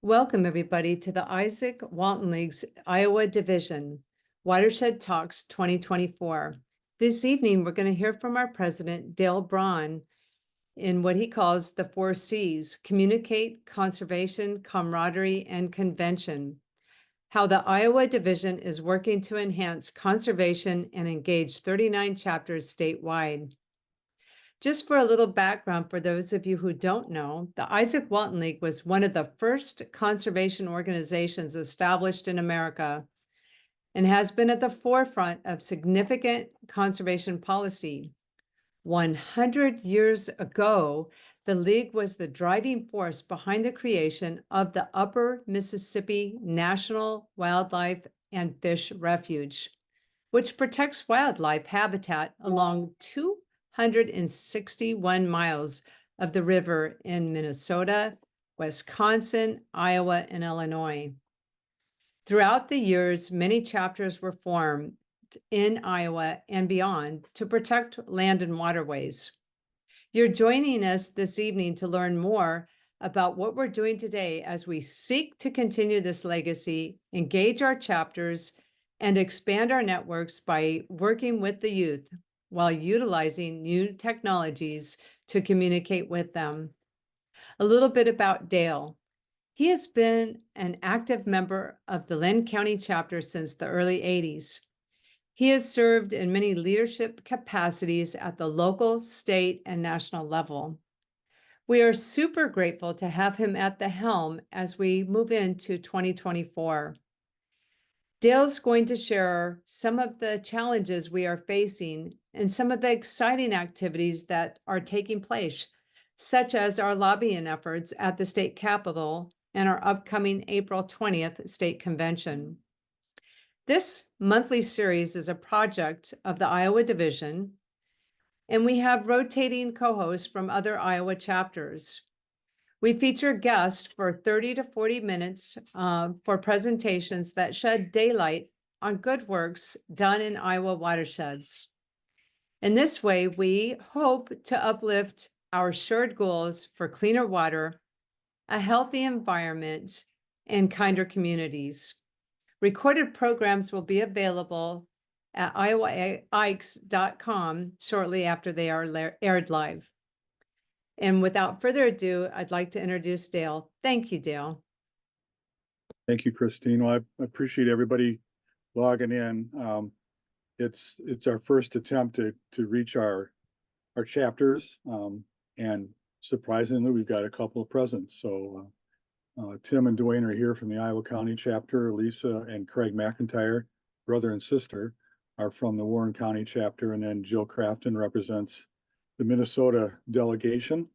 Welcome, everybody, to the Izaak Walton League's Iowa Division, Watershed Talks 2024. This evening, we're going to hear from our president, Dale Braun, in what he calls the 4 C's: communicate, conservation, camaraderie, and convention. How the Iowa Division is working to enhance conservation and engage 39 chapters statewide. Just for a little background for those of you who don't know, the Izaak Walton League was one of the first conservation organizations established in America and has been at the forefront of significant conservation policy. 100 years ago, the League was the driving force behind the creation of the Upper Mississippi National Wildlife and Fish Refuge, which protects wildlife habitat along 261 miles of the river in Minnesota, Wisconsin, Iowa, and Illinois. Throughout the years, many chapters were formed in Iowa and beyond to protect land and waterways. You're joining us this evening to learn more about what we're doing today as we seek to continue this legacy, engage our chapters, and expand our networks by working with the youth while utilizing new technologies to communicate with them. A little bit about Dale. He has been an active member of the Linn County chapter since the early 80s. He has served in many leadership capacities at the local, state, and national level. We are super grateful to have him at the helm as we move into 2024. Dale's going to share some of the challenges we are facing and some of the exciting activities that are taking place, such as our lobbying efforts at the state capitol and our upcoming April 20th state convention. This monthly series is a project of the Iowa Division, and we have rotating co-hosts from other Iowa chapters. We feature guests for 30 to 40 minutes for presentations that shed daylight on good works done in Iowa watersheds. In this way, we hope to uplift our shared goals for cleaner water, a healthy environment, and kinder communities. Recorded programs will be available at iowaikes.com shortly after they are aired live. And without further ado, I'd like to introduce Dale. Thank you, Dale. Thank you, Christine. Well, I appreciate everybody logging in. It's our first attempt to reach our chapters, and surprisingly, we've got a couple of presents. So Tim and Dwayne are here from the Iowa County chapter. Lisa and Craig McIntyre, brother and sister, are from the Warren County chapter, and then Jill Crafton represents the Minnesota delegation.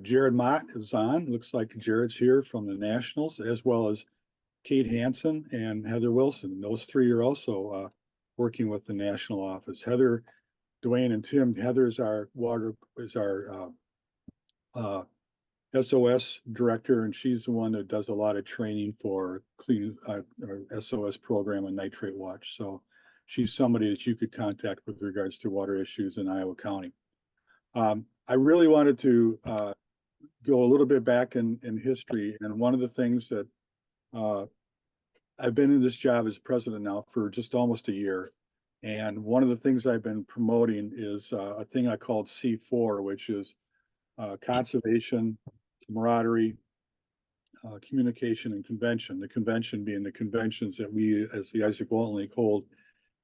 Jared Mott is on. Looks like Jared's here from the Nationals, as well as Kate Hansen and Heather Wilson. Those three are also working with the national office. Heather, Dwayne, and Tim. Heather's our SOS director, and she's the one that does a lot of training for clean SOS program and nitrate watch. So she's somebody that you could contact with regards to water issues in Iowa County. I really wanted to go a little bit back in history, and one of the things that I've been in this job as president now for just almost a year, and one of the things I've been promoting is a thing I called C4, which is conservation, camaraderie, communication, and convention. The convention being the conventions that we, as the Izaak Walton League, hold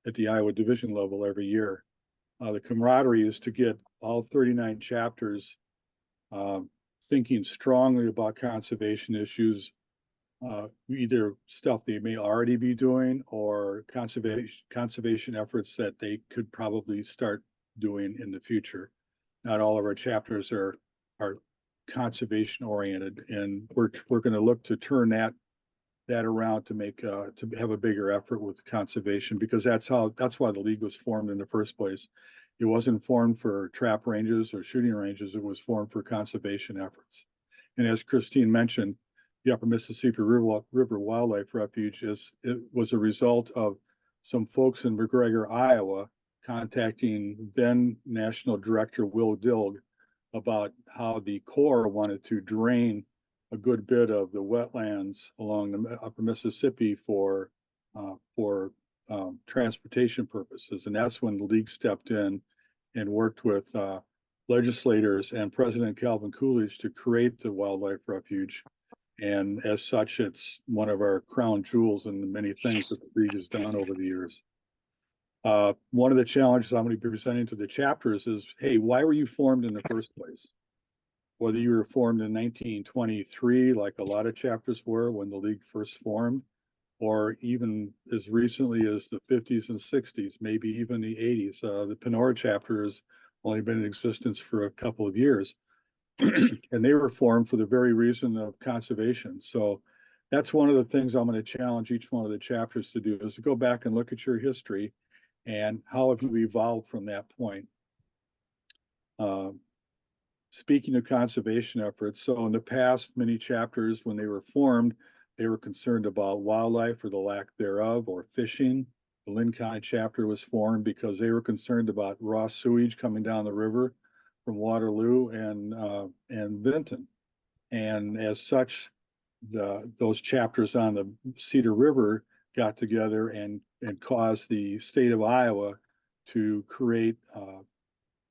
at the Iowa Division level every year. The camaraderie is to get all 39 chapters thinking strongly about conservation issues, either stuff they may already be doing or conservation efforts that they could probably start doing in the future. Not all of our chapters are conservation oriented, and we're going to look to turn that around to make to have a bigger effort with conservation, because that's why the league was formed in the first place. It wasn't formed for trap ranges or shooting ranges. It was formed for conservation efforts. And as Christine mentioned, the Upper Mississippi River Wildlife Refuge was a result of some folks in McGregor, Iowa, contacting then National Director Will Dilg about how the Corps wanted to drain a good bit of the wetlands along the upper Mississippi for transportation purposes. And that's when the league stepped in and worked with legislators and President Calvin Coolidge to create the wildlife refuge. And as such, it's one of our crown jewels in the many things that the league has done over the years. One of the challenges I'm going to be presenting to the chapters is, hey, why were you formed in the first place? Whether you were formed in 1923, like a lot of chapters were when the league first formed, or even as recently as the 50s and 60s, maybe even the 80s. The Panora chapter has only been in existence for a couple of years. And they were formed for the very reason of conservation. So that's one of the things I'm going to challenge each one of the chapters to do, is to go back and look at your history and how have you evolved from that point. Speaking of conservation efforts, so in the past, many chapters, when they were formed, they were concerned about wildlife or the lack thereof, or fishing. The Lynn County chapter was formed because they were concerned about raw sewage coming down the river from Waterloo and Vinton. And as such, those chapters on the Cedar River got together and caused the state of Iowa to create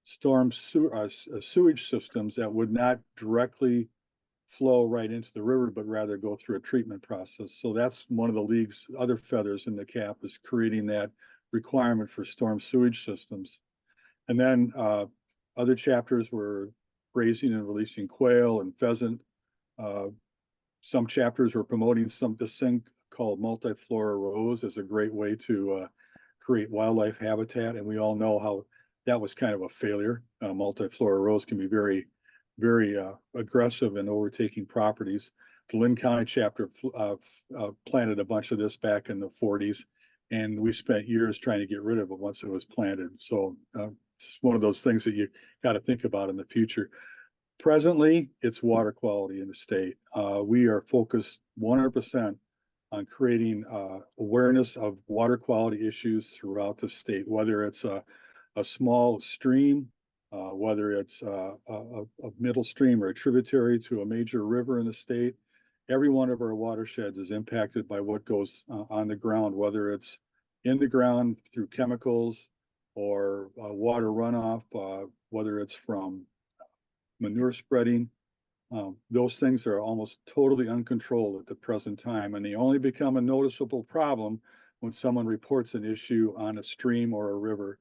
sewage systems that would not directly flow right into the river, but rather go through a treatment process. So that's one of the league's other feathers in the cap, is creating that requirement for storm sewage systems. And then other chapters were grazing and releasing quail and pheasant. Some chapters were promoting this thing called multiflora rose as a great way to create wildlife habitat. And we all know how that was kind of a failure. Multiflora rose can be very, very aggressive in overtaking properties. The Lynn County chapter planted a bunch of this back in the 40s, and we spent years trying to get rid of it once it was planted. So it's one of those things that you got to think about in the future. Presently, it's water quality in the state. We are focused 100% on creating awareness of water quality issues throughout the state, whether it's a small stream, whether it's a middle stream or a tributary to a major river in the state. Every one of our watersheds is impacted by what goes on the ground, whether it's in the ground through chemicals or water runoff, whether it's from manure spreading. Those things are almost totally uncontrolled at the present time, and they only become a noticeable problem when someone reports an issue on a stream or a river.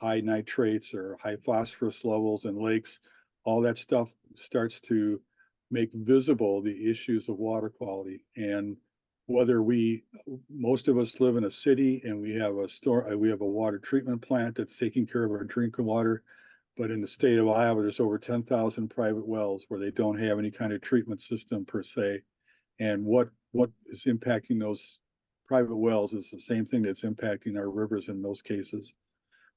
High nitrates or high phosphorus levels in lakes, all that stuff starts to make visible the issues of water quality. And whether most of us live in a city and we have a water treatment plant that's taking care of our drinking water, but in the state of Iowa, there's over 10,000 private wells where they don't have any kind of treatment system per se. And what is impacting those private wells is the same thing that's impacting our rivers in those cases.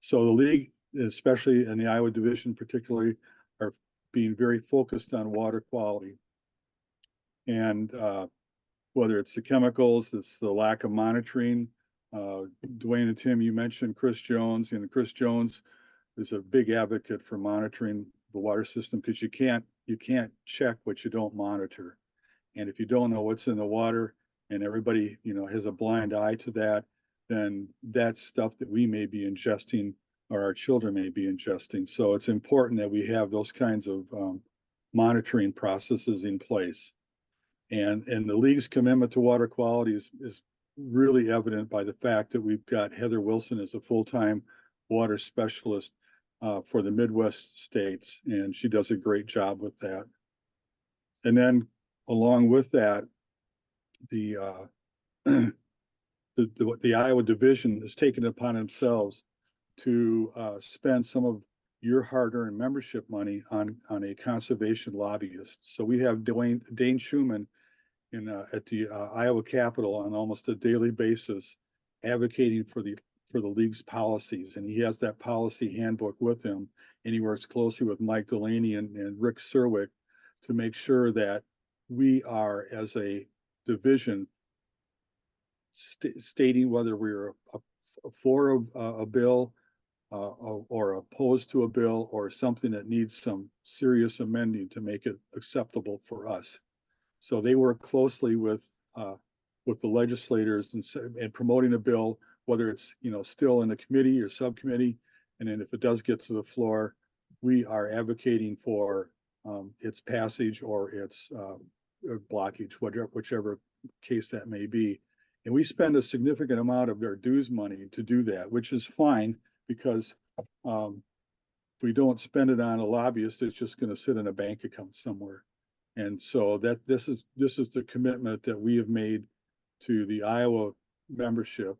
So the league, especially in the Iowa division particularly, are being very focused on water quality. And whether it's the chemicals, it's the lack of monitoring. Dwayne and Tim, you mentioned Chris Jones, and Chris Jones is a big advocate for monitoring the water system, because you can't check what you don't monitor. And if you don't know what's in the water, and everybody has a blind eye to that, then that's stuff that we may be ingesting or our children may be ingesting. So it's important that we have those kinds of monitoring processes in place. And the league's commitment to water quality is really evident by the fact that we've got Heather Wilson as a full-time water specialist for the Midwest states, and she does a great job with that. And then along with that, the Iowa division has taken it upon themselves to spend some of your hard-earned membership money on a conservation lobbyist. So we have Dane Schumann at the Iowa Capitol on almost a daily basis, advocating for the league's policies, and he has that policy handbook with him, and he works closely with Mike Delaney and Rick Serwick to make sure that we are, as a division, stating whether we're for a bill or opposed to a bill, or something that needs some serious amending to make it acceptable for us. So they work closely with the legislators and promoting a bill, whether it's still in the committee or subcommittee, and then if it does get to the floor, we are advocating for its passage or its blockage, whichever case that may be. And we spend a significant amount of our dues money to do that, which is fine because if we don't spend it on a lobbyist, it's just going to sit in a bank account somewhere. And so this is the commitment that we have made to the Iowa membership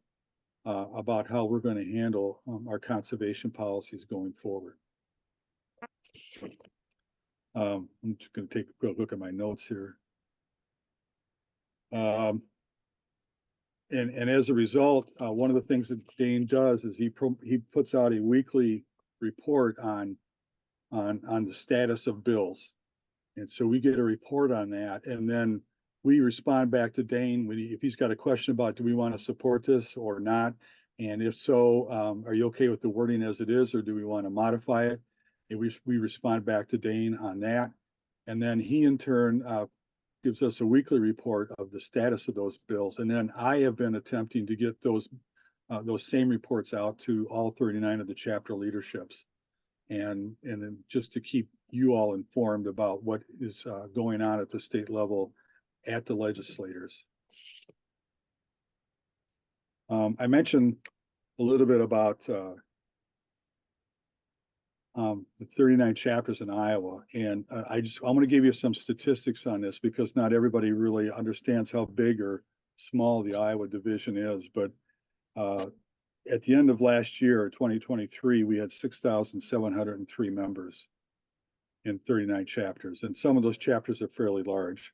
about how we're going to handle our conservation policies going forward. I'm just going to take a quick look at my notes here. And as a result, one of the things that Dane does is he puts out a weekly report on the status of bills. And so we get a report on that, and then we respond back to Dane if he's got a question about, do we want to support this or not? And if so, are you okay with the wording as it is, or do we want to modify it? And we respond back to Dane on that. And then he in turn gives us a weekly report of the status of those bills. And then I have been attempting to get those same reports out to all 39 of the chapter leaderships. And then just to keep you all informed about what is going on at the state level at the legislators. I mentioned a little bit about the 39 chapters in Iowa, and I'm going to give you some statistics on this because not everybody really understands how big or small the Iowa division is. But at the end of last year, 2023, we had 6,703 members in 39 chapters, and some of those chapters are fairly large,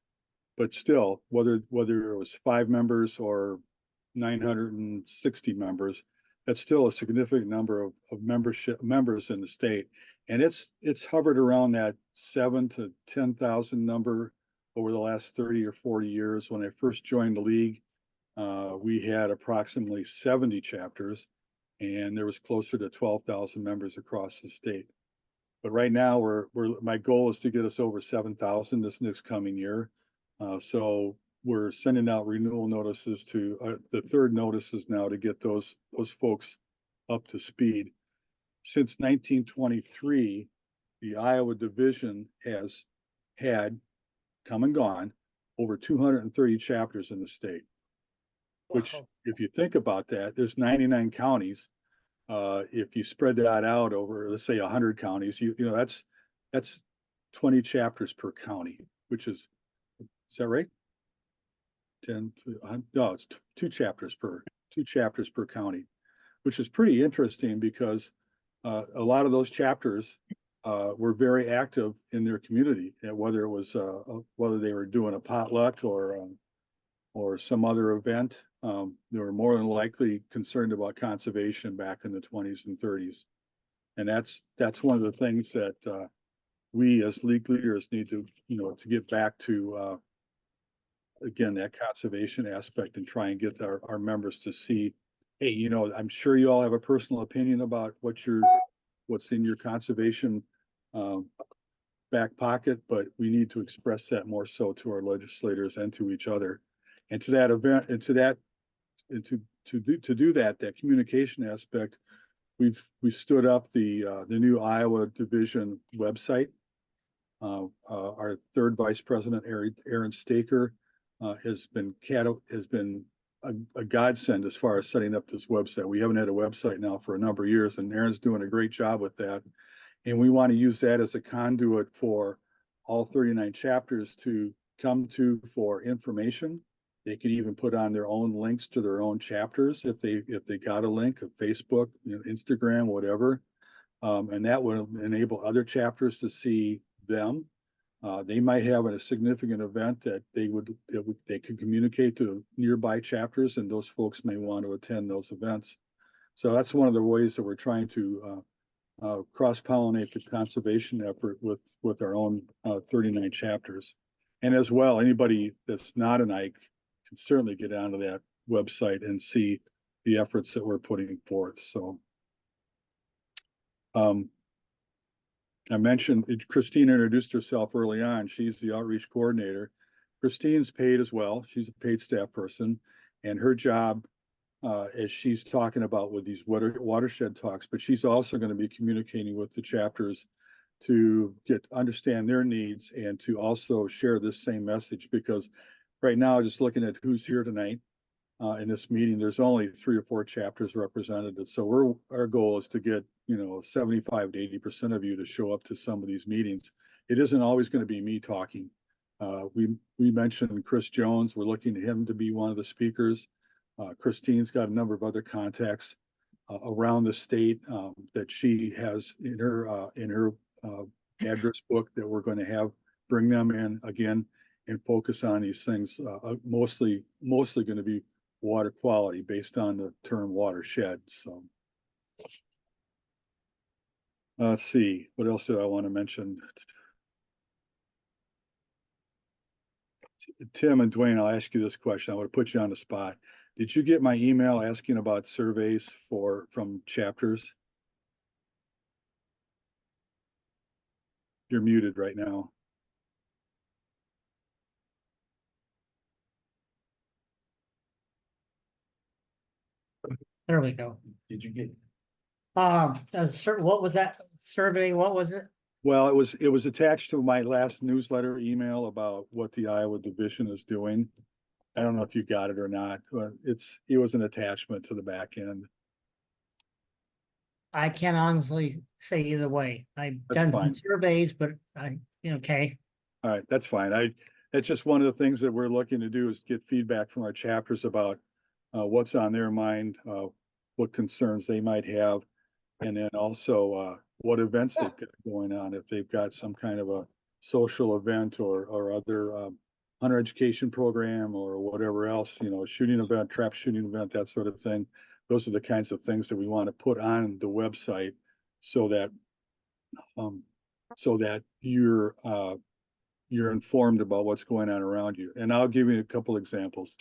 but still, whether it was 5 members or 960 members, that's still a significant number of members in the state, and it's hovered around that 7,000 to 10,000 number over the last 30 or 40 years. When I first joined the league, we had approximately 70 chapters, and there was closer to 12,000 members across the state. But right now, my goal is to get us over 7,000 this next coming year. So we're sending out renewal notices to the third notices now to get those folks up to speed. Since 1923, the Iowa division has had come and gone over 230 chapters in the state. Wow. Which, if you think about that, there's 99 counties. If you spread that out over, let's say, 100 counties, that's 20 chapters per county, which is that right? 10, no, it's two chapters per county, which is pretty interesting because a lot of those chapters were very active in their community, and whether they were doing a potluck or some other event, they were more than likely concerned about conservation back in the 20s and 30s. And that's one of the things that we as league leaders need to get back to, again, that conservation aspect, and try and get our members to see, hey, I'm sure you all have a personal opinion about what's in your conservation back pocket, but we need to express that more so to our legislators and to each other. And to that event, and to do that communication aspect, we stood up the new Iowa division website. Our third vice president, Aaron Staker, has been a godsend as far as setting up this website. We haven't had a website now for a number of years, and Aaron's doing a great job with that. And we want to use that as a conduit for all 39 chapters to come to for information. They can even put on their own links to their own chapters if they got a link of Facebook, Instagram, whatever, and that would enable other chapters to see them. They might have a significant event that they could communicate to nearby chapters, and those folks may want to attend those events. So that's one of the ways that we're trying to cross-pollinate the conservation effort with our own 39 chapters. And as well, anybody that's not an Ike can certainly get onto that website and see the efforts that we're putting forth. So I mentioned Christina introduced herself early on. She's the outreach coordinator. Christine's paid as well. She's a paid staff person, and her job, as she's talking about with these watershed talks, but she's also going to be communicating with the chapters to understand their needs and to also share this same message. Because right now, just looking at who's here tonight in this meeting, there's only 3 or 4 chapters represented. So our goal is to get 75 to 80% of you to show up to some of these meetings. It isn't always going to be me talking. We mentioned Chris Jones. We're looking to him to be one of the speakers. Christine's got a number of other contacts around the state that she has in her address book that we're going to have bring them in again and focus on these things. Mostly going to be water quality based on the term watershed. So let's see, what else did I want to mention? Tim and Dwayne, I'll ask you this question. I would put you on the spot. Did you get my email asking about surveys from chapters? You're muted right now. There we go. Did you get? What was that survey? What was it? Well, it was attached to my last newsletter email about what the Iowa division is doing. I don't know if you got it or not, but it was an attachment to the back end. I can't honestly say either way. I've That's done fine. some surveys, but okay. All right, that's fine. That's just one of the things that we're looking to do is get feedback from our chapters about what's on their mind, what concerns they might have, and then also what events they've got going on. If they've got some kind of a social event or other hunter education program or whatever else, shooting event, trap shooting event, that sort of thing. Those are the kinds of things that we want to put on the website so that you're informed about what's going on around you. And I'll give you a couple examples.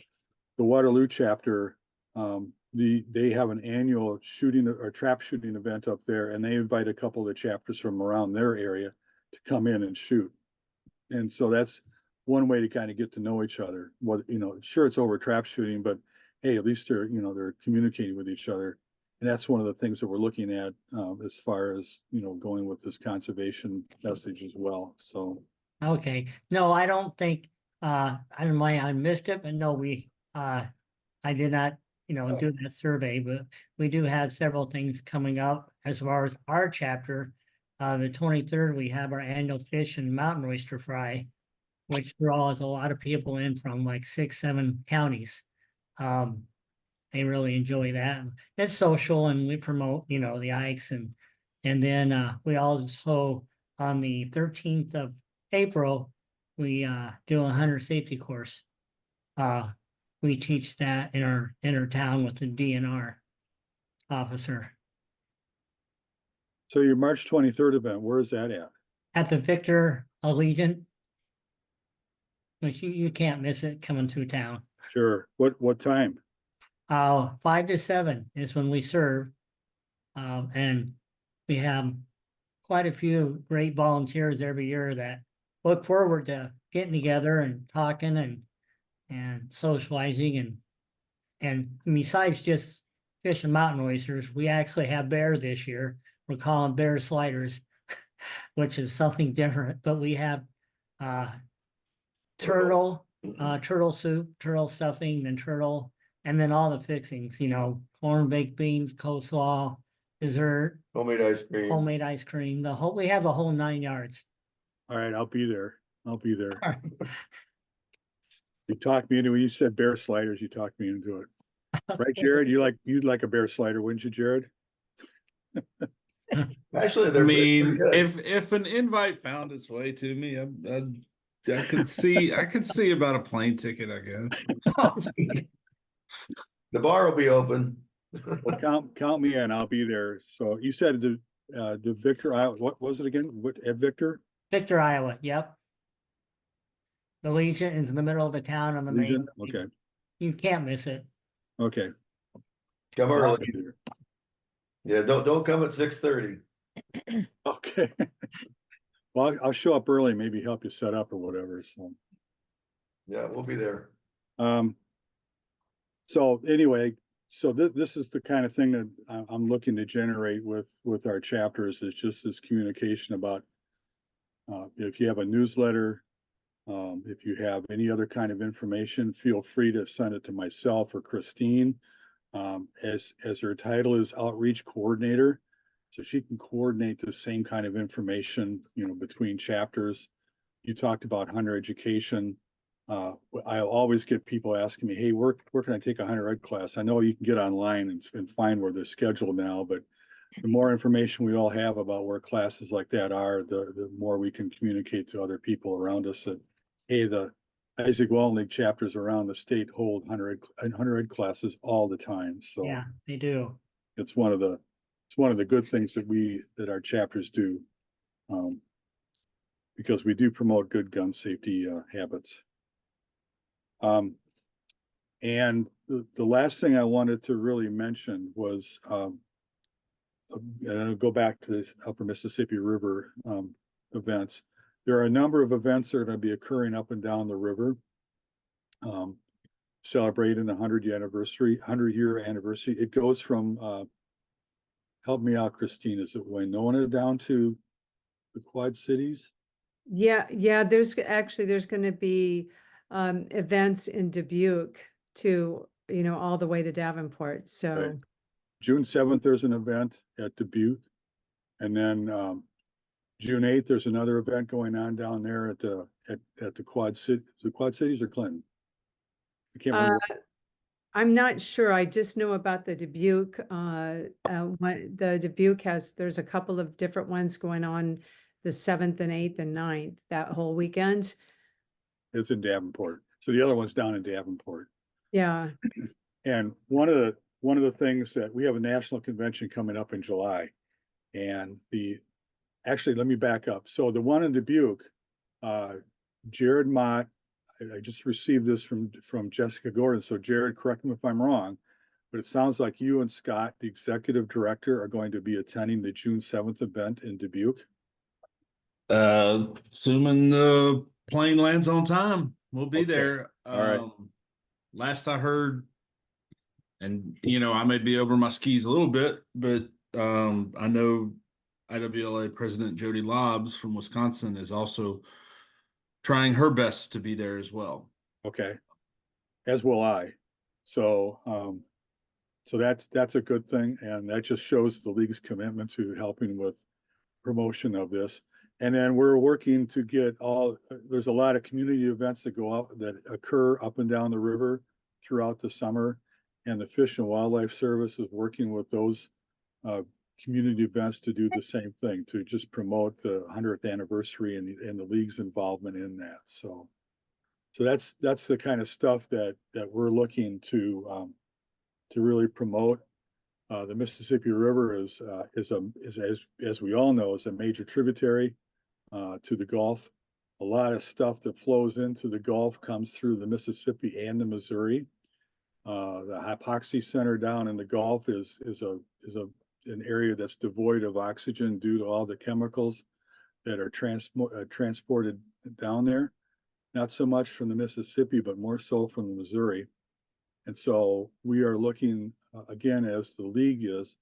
The Waterloo chapter, they have an annual shooting or trap shooting event up there, and they invite a couple of the chapters from around their area to come in and shoot. And so that's one way to kind of get to know each other. Sure, it's over trap shooting, but hey, at least they're communicating with each other. And that's one of the things that we're looking at as far as going with this conservation message as well. So Okay. No, I don't think I don't know why I missed it, but no, I did not, do that survey, but we do have several things coming up as far as our chapter. The 23rd, we have our annual fish and mountain oyster fry, which draws a lot of people in from like 6, 7 counties. They really enjoy that. It's social, and we promote, the Ikes, and then we also on the 13th of April, we do a hunter safety course. We teach that in our town with the DNR officer. your March 23rd event, where is that At the Victor Allegiant, which you can't miss it coming through town. Sure. What time? 5 to 7 is when we serve. And we have quite a few great volunteers every year that look forward to getting together and talking and socializing and besides just fish and mountain oysters, we actually have bear this year. We're calling bear sliders, which is something different, but we have turtle soup, turtle stuffing, and then all the fixings, corn, baked beans, coleslaw, dessert, Homemade ice cream. we have the whole 9 yards. All right, I'll be there. You talked me into when you said bear sliders, you talked me into it. Right, Jared? You'd like a bear slider, wouldn't you, Jared? Actually, I they're pretty mean, good. if an invite found its way to me, I could see about a plane ticket, I guess. The bar will be open. Well, count me in. I'll be there. So you said the Victor, what was it again? What at Victor? Victor, Iowa. Yep. The Legion is in the middle of the town on the Legion? main. Okay. You can't miss it. Okay. Come I'll early. be there. Yeah, don't come at 6:30. Okay. Well, I'll show up early, maybe help you set up or whatever. So Yeah, we'll be there. So anyway, so this is the kind of thing that I'm looking to generate with our chapters, is just this communication about if you have a newsletter, if you have any other kind of information, feel free to send it to myself or Christine. As her title is Outreach Coordinator, so she can coordinate the same kind of information, between chapters. You talked about hunter education. I always get people asking me, hey, where can I take a hunter ed class? I know you can get online and find where they're scheduled now, but the more information we all have about where classes like that are, the more we can communicate to other people around us that, hey, the Izaak Walton League chapters around the state hold hunter ed classes all the time. So Yeah, they do. it's one of the good things that our chapters do, because we do promote good gun safety habits. And the last thing I wanted to really mention was, and I'll go back to the Upper Mississippi River events. There are a number of events that are going to be occurring up and down the river, celebrating the 100-year anniversary. It goes from, help me out, Christine, is it Winona down to the Quad Cities? Yeah, there's going to be events in Dubuque to, all the way to Davenport. So Right. June 7th, there's an event at Dubuque. And then June 8th, there's another event going on down there at the Quad City, the Quad Cities or Clinton? I can't remember. I'm not sure. I just know about the Dubuque. The Dubuque there's a couple of different ones going on the 7th and 8th and 9th, that whole weekend. It's in Davenport. So the other one's down in Davenport. Yeah. And one of the things that we have a national convention coming up in July, and actually, let me back up. So the one in Dubuque, Jared Mott, I just received this from Jessica Gordon. So Jared, correct me if I'm wrong, but it sounds like you and Scott, the executive director, are going to be attending the June 7th event in Dubuque. Assuming the plane lands on time, we'll be Okay. there. All right. Last I heard, and I may be over my skis a little bit, but I know IWLA President Jody Lobbs from Wisconsin is also trying her best to be there as well. Okay. As will I. So so that's a good thing, and that just shows the league's commitment to helping with promotion of this. And then we're working to get there's a lot of community events that occur up and down the river throughout the summer, and the Fish and Wildlife Service is working with those community events to do the same thing, to just promote the 100th anniversary and the league's involvement in that. So that's the kind of stuff that we're looking to really promote. The Mississippi River is as we all know, is a major tributary to the Gulf. A lot of stuff that flows into the Gulf comes through the Mississippi and the Missouri. The hypoxia center down in the Gulf is an area that's devoid of oxygen due to all the chemicals that are transported down there. Not so much from the Mississippi, but more so from the Missouri. And so we are looking, again, as the league is,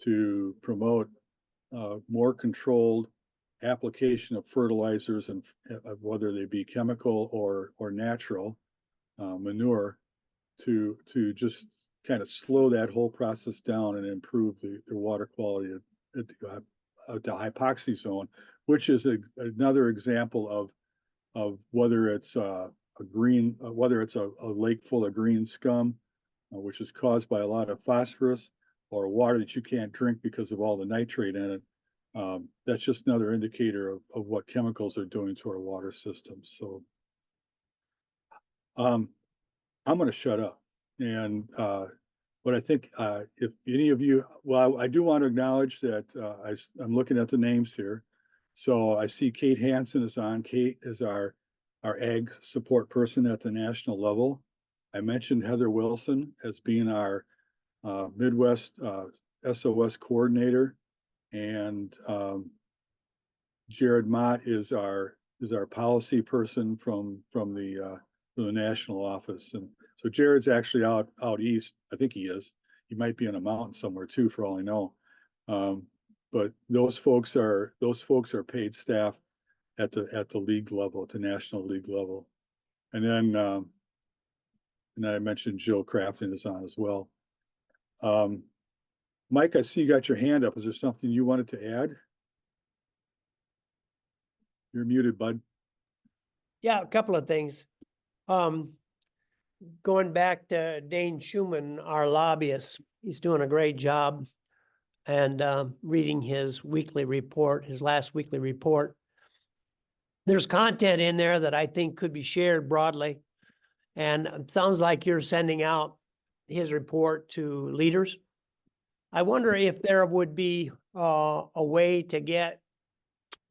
to promote more controlled application of fertilizers, and whether they be chemical or natural manure, to just kind of slow that whole process down and improve the water quality of the hypoxia zone, which is another example of whether it's whether it's a lake full of green scum, which is caused by a lot of phosphorus, or water that you can't drink because of all the nitrate in it. That's just another indicator of what chemicals are doing to our water systems. So I'm going to shut up. And but I think if any of you, well, I do want to acknowledge that I'm looking at the names here. So I see Kate Hansen is on. Kate is our ag support person at the national level. I mentioned Heather Wilson as being our Midwest SOS coordinator, and Jared Mott is our policy person from the the national office. And so Jared's actually out east. I think he is. He might be in a mountain somewhere too, for all I know. But those folks are paid staff at the league level, at the national league level. And then I mentioned Joe Crafton is on as well. Mike, I see you got your hand up. Is there something you wanted to add? You're muted, bud. Yeah, a couple of things. Going back to Dane Schumann, our lobbyist, he's doing a great job. And reading his weekly report, his last weekly report, there's content in there that I think could be shared broadly. And it sounds like you're sending out his report to leaders. I wonder if there would be a way to get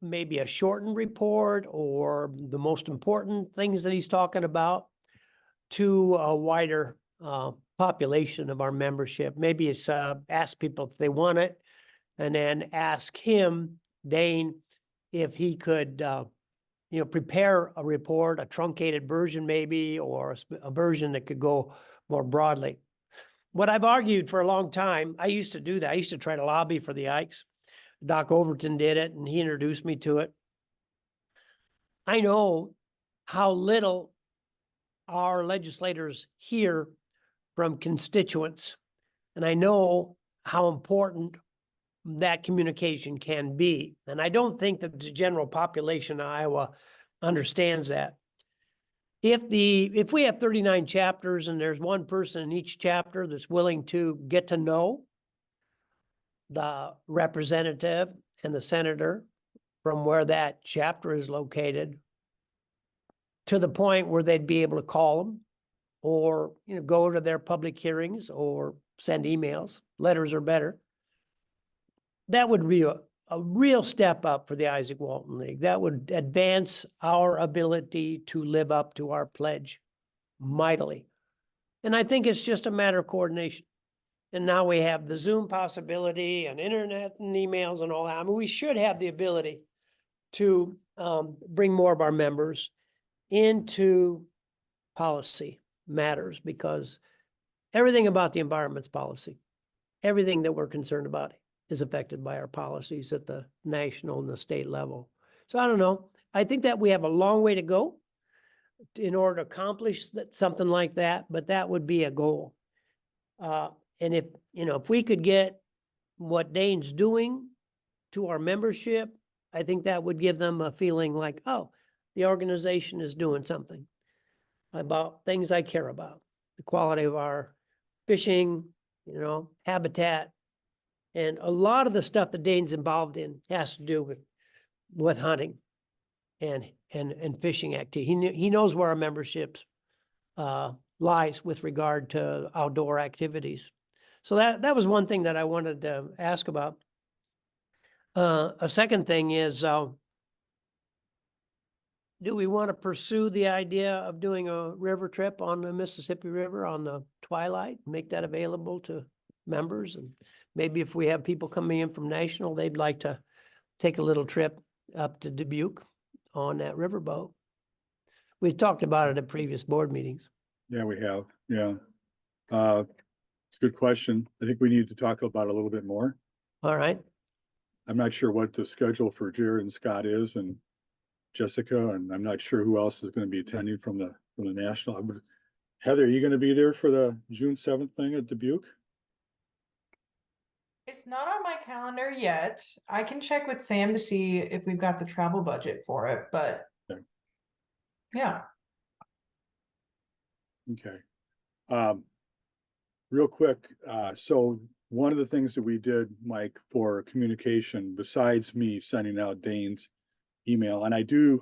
maybe a shortened report or the most important things that he's talking about to a wider population of our membership. Maybe it's ask people if they want it, and then ask him, Dane, if he could prepare a report, a truncated version maybe, or a version that could go more broadly. What I've argued for a long time, I used to do that. I used to try to lobby for the Ikes. Doc Overton did it, and he introduced me to it. I know how little our legislators hear from constituents, and I know how important that communication can be. And I don't think that the general population of Iowa understands that. If we have 39 chapters and there's one person in each chapter that's willing to get to know the representative and the senator from where that chapter is located, to the point where they'd be able to call them or go to their public hearings or send emails, letters are better, that would be a real step up for the Izaak Walton League. That would advance our ability to live up to our pledge mightily. And I think it's just a matter of coordination. And now we have the Zoom possibility and internet and emails and all that. I mean, we should have the ability to bring more of our members into policy matters, because everything about the environment's policy. Everything that we're concerned about is affected by our policies at the national and the state level. So I don't know. I think that we have a long way to go in order to accomplish something like that, but that would be a goal. And if we could get what Dane's doing to our membership, I think that would give them a feeling like, oh, the organization is doing something about things I care about, the quality of our fishing, habitat. And a lot of the stuff that Dane's involved in has to do with hunting and fishing activity. He knows where our memberships lies with regard to outdoor activities. So that was one thing that I wanted to ask about. A second thing is, do we want to pursue the idea of doing a river trip on the Mississippi River on the twilight, make that available to members? And maybe if we have people coming in from national, they'd like to take a little trip up to Dubuque on that riverboat. We've talked about it at previous board meetings. Yeah, we have. Yeah. It's a good question. I think we need to talk about it a little bit more. All right. I'm not sure what the schedule for Jared and Scott is, and Jessica, and I'm not sure who else is going to be attending from the national. Heather, are you going to be there for the June 7th thing at Dubuque? It's not on my calendar yet. I can check with Sam to see if we've got the travel budget for it, but okay. Yeah. Okay. Real quick, so one of the things that we did, Mike, for communication, besides me sending out Dane's email, and I do,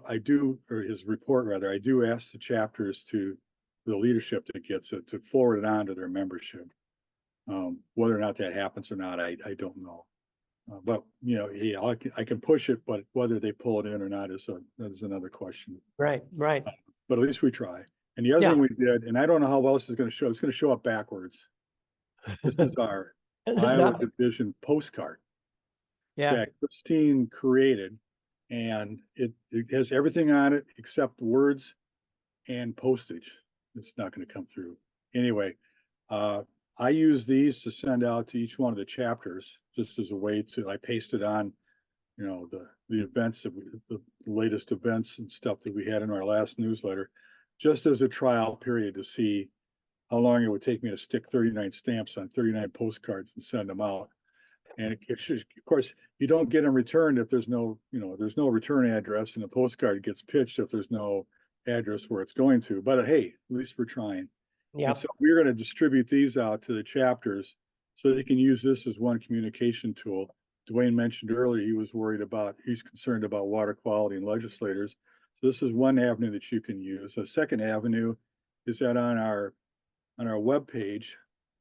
or his report rather, I do ask the chapters to the leadership that gets it to forward it on to their membership. Whether or not that happens or not, I don't know. But I can push it, but whether they pull it in or not is another question. Right. But at least we try. And the other thing we did, and I don't know how else it's going to show. It's going to show up backwards. This is our Iowa Division postcard that Christine created, and it has everything on it except words and postage. It's not going to come through. Anyway, I use these to send out to each one of the chapters just as a way to, I paste it on, you know, the events that the latest events and stuff that we had in our last newsletter, just as a trial period to see how long it would take me to stick 39 stamps on 39 postcards and send them out. And it should, of course, you don't get them returned if there's no, you know, there's no return address, and the postcard gets pitched if there's no address where it's going to. But hey, at least we're trying. Yeah. And so we're going to distribute these out to the chapters so they can use this as one communication tool. Dwayne mentioned earlier he's concerned about water quality and legislators. So this is one avenue that you can use. A second avenue is that on our webpage,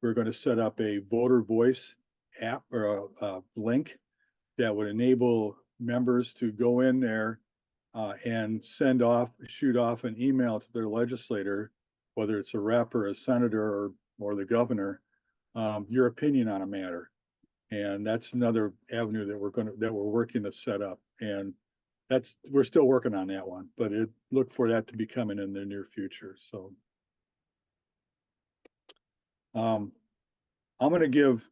we're going to set up a voter voice app or a link that would enable members to go in there and shoot off an email to their legislator, whether it's a rep or a senator or the governor, your opinion on a matter. And that's another avenue that we're working to set up. And we're still working on that one, but look for that to be coming in the near future. So I'm going to give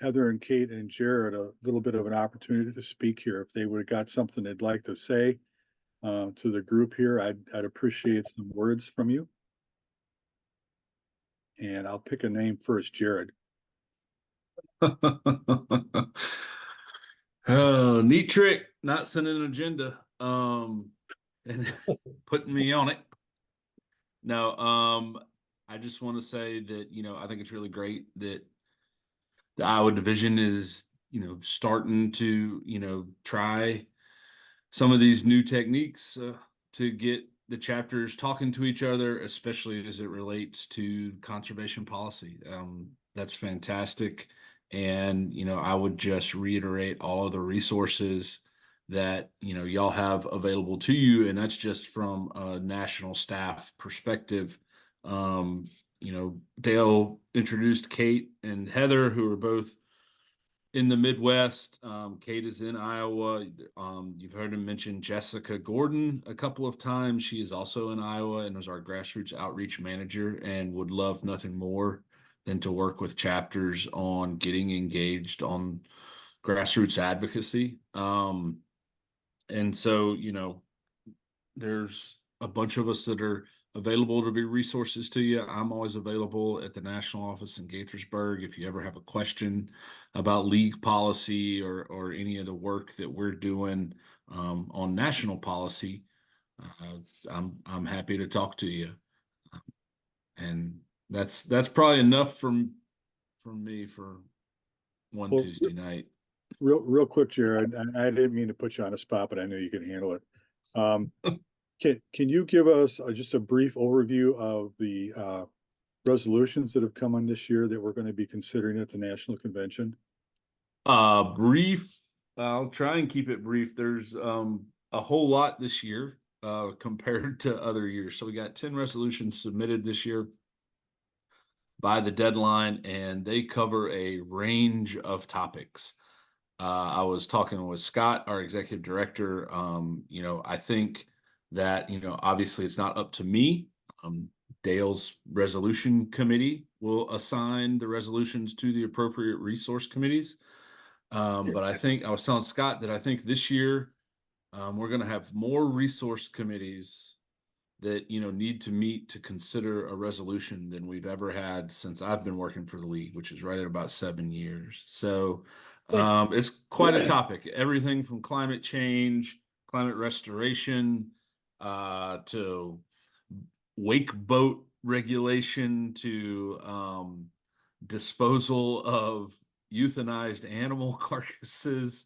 Heather and Kate and Jared a little bit of an opportunity to speak here. If they would have got something they'd like to say to the group here, I'd appreciate some words from you. And I'll pick a name first, Jared. Oh, neat trick, not sending an agenda, and putting me on it. No, I just want to say that, you know, I think it's really great that the Iowa division is, you know, starting to, you know, try some of these new techniques to get the chapters talking to each other, especially as it relates to conservation policy. That's fantastic. And, you know, I would just reiterate all of the resources that, you know, y'all have available to you. And that's just from a national staff perspective. You know, Dale introduced Kate and Heather, who are both in the Midwest. Kate is in Iowa. You've heard him mention Jessica Gordon a couple of times. She is also in Iowa and is our grassroots outreach manager, and would love nothing more than to work with chapters on getting engaged on grassroots advocacy. And so, you know, there's a bunch of us that are available to be resources to you. I'm always available at the national office in Gaithersburg. If you ever have a question about league policy or any of the work that we're doing on national policy, I'm happy to talk to you. And that's probably enough from me for one Tuesday night. Real quick, Jared, I didn't mean to put you on the spot, but I knew you could handle it. Can you give us just a brief overview of the resolutions that have come on this year that we're going to be considering at the National Convention? Brief. I'll try and keep it brief. There's a whole lot this year compared to other years. So we got 10 resolutions submitted this year by the deadline, and they cover a range of topics. I was talking with Scott, our executive director. You know, I think that, you know, obviously it's not up to me. Dale's resolution committee will assign the resolutions to the appropriate resource committees. But I was telling Scott that I think this year we're going to have more resource committees that, you know, need to meet to consider a resolution than we've ever had since I've been working for the league, which is right at about 7 years. So it's quite a topic. Everything from climate change, climate restoration, to wake boat regulation, to disposal of euthanized animal carcasses.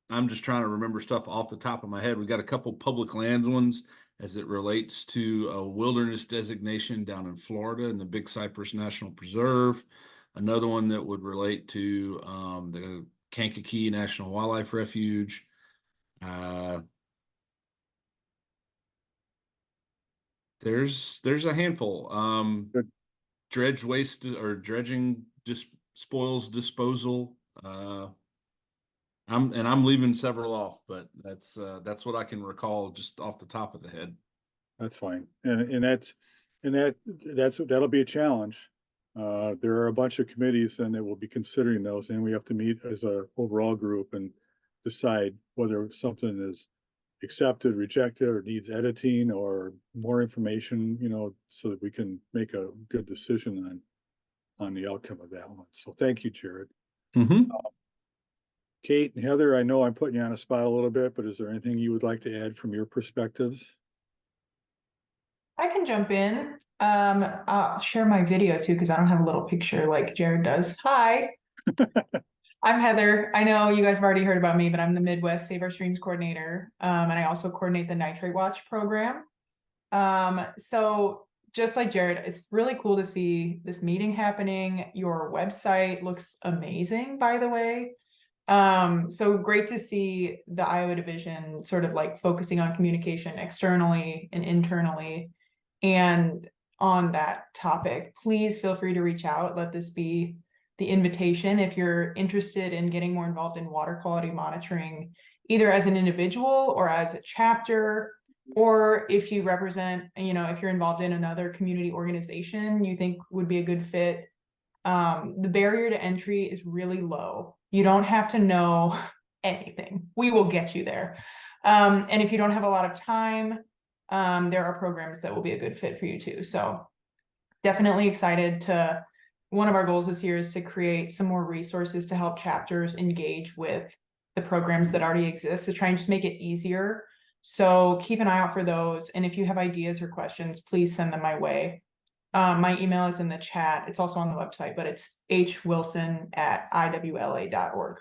I'm just trying to remember stuff off the top of my head. We got a couple public land ones as it relates to a wilderness designation down in Florida in the Big Cypress National Preserve. Another one that would relate to the Kankakee National Wildlife Refuge. There's a handful. Dredge waste or dredging spoils disposal. I'm leaving several off, but that's what I can recall just off the top of the head. That's fine. That'll be a challenge. There are a bunch of committees and that will be considering those, and we have to meet as a overall group and decide whether something is accepted, rejected, or needs editing or more information, so that we can make a good decision on the outcome of that one. So thank you, Jared. Mm-hmm. Kate and Heather, I know I'm putting you on a spot a little bit, but is there anything you would like to add from your perspectives? I can jump in. I'll share my video too, because I don't have a little picture like Jared does. Hi, I'm Heather. I know you guys have already heard about me, but I'm the Midwest Save Our Streams coordinator. And I also coordinate the Nitrate Watch program. So just like Jared, it's really cool to see this meeting happening. Your website looks amazing, by the way. So great to see the Iowa division sort of like focusing on communication externally and internally. And on that topic, please feel free to reach out. Let this be the invitation if you're interested in getting more involved in water quality monitoring, either as an individual or as a chapter, or if you represent, if you're involved in another community organization you think would be a good fit. The barrier to entry is really low. You don't have to know anything. We will get you there. And if you don't have a lot of time, there are programs that will be a good fit for you too. So definitely excited to, one of our goals this year is to create some more resources to help chapters engage with the programs that already exist, to try and just make it easier. So keep an eye out for those. And if you have ideas or questions, please send them my way. My email is in the chat. It's also on the website, but it's hwilson@iwla.org.